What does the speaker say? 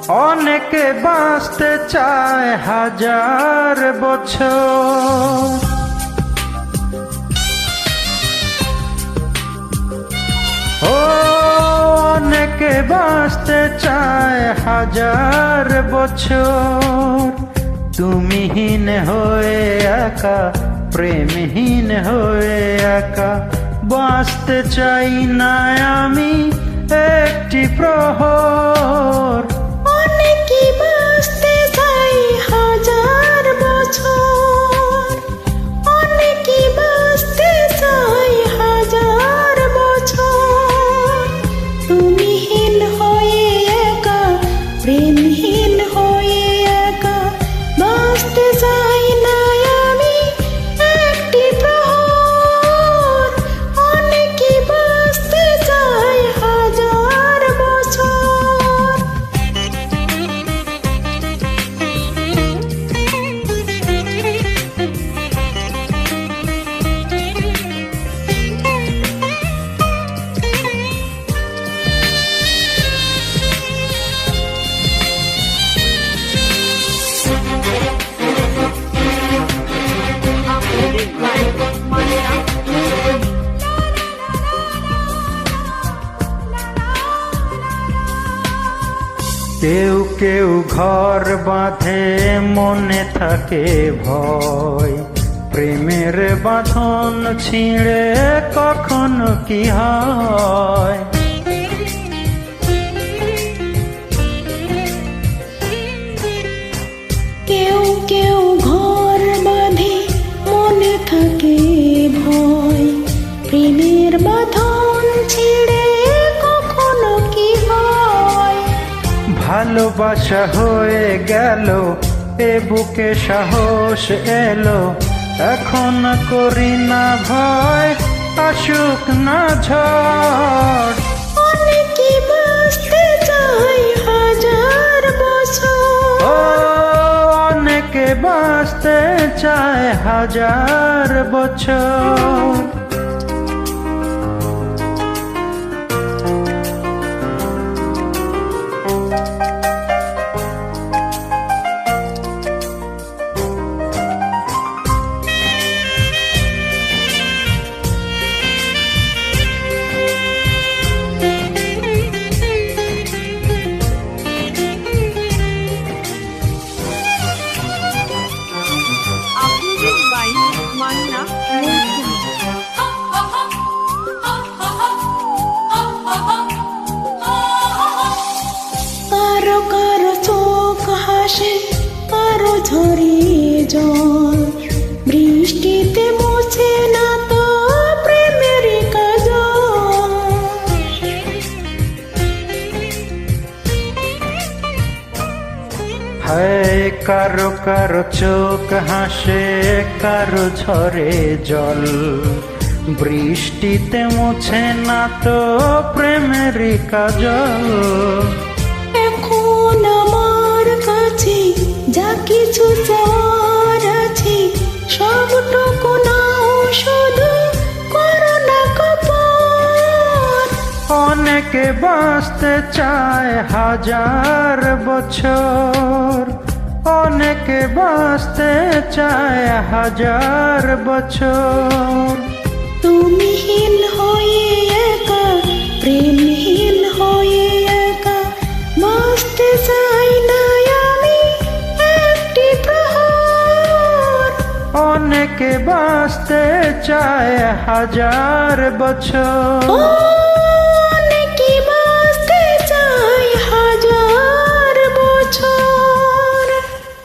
অনেকে বাঁচতে চায় হাজার বছর, ও অনেকে বাঁচতে চায় হাজার বছর। তুমিহীন হয়ে একা, প্রেমহীন হয়ে একা, বাঁচতে চাই না আমি একটি প্রহর। অনেকে বাঁচতে চাই হাজার বছর, অনেকে বাঁচতে চাই হাজার বছর। তুমিহীন হয়ে একা, প্রেমহীন হয়ে একা, বাঁচতে চাই না আমি একটি প্রহর। অনেকে বাঁচতে চাই হাজার বছর। কেউ কেউ ঘর বাঁধে মনে থাকে ভয়, প্রেমের বাঁধন ছিঁড়ে কখনো কি হয়। কেউ কেউ ঘর বাঁধে মনে থাকে ভয়, প্রেমের বাঁধন ছিঁড়ে কখনো কি হয়। ভালোবাসা হয়ে গেল এ বুকে সাহস এলো, এখন করি না ভয়, আসুক না ঝড়। অনেকে বাঁচতে চাই হাজার বছর, ও অনেকে বাঁচতে চায় হাজার বছর। কারো কারো চোখ হাসে, কারো ঝরে জল, বৃষ্টিতে মুছে না তো প্রেমের কাজল। হায় কারো কারো চোখ হাসে, কারো ঝরে জল, বৃষ্টিতে মুছে না তো প্রেমের কাজল। এখন আমার কাছে যা কিছু চাওয়ার আছে, সবটুকু নাও, শুধু করো না কপাল। অনেকে বাঁচতে চায় হাজার বছর, অনেকে বাঁচতে চায় হাজার বছর। তুমিহীন হয়ে একা, প্রেমহীন হয়ে একা, বাঁচতে চাই না আমি একটি প্রহর। অনেকে বাঁচতে চায় হাজার বছর।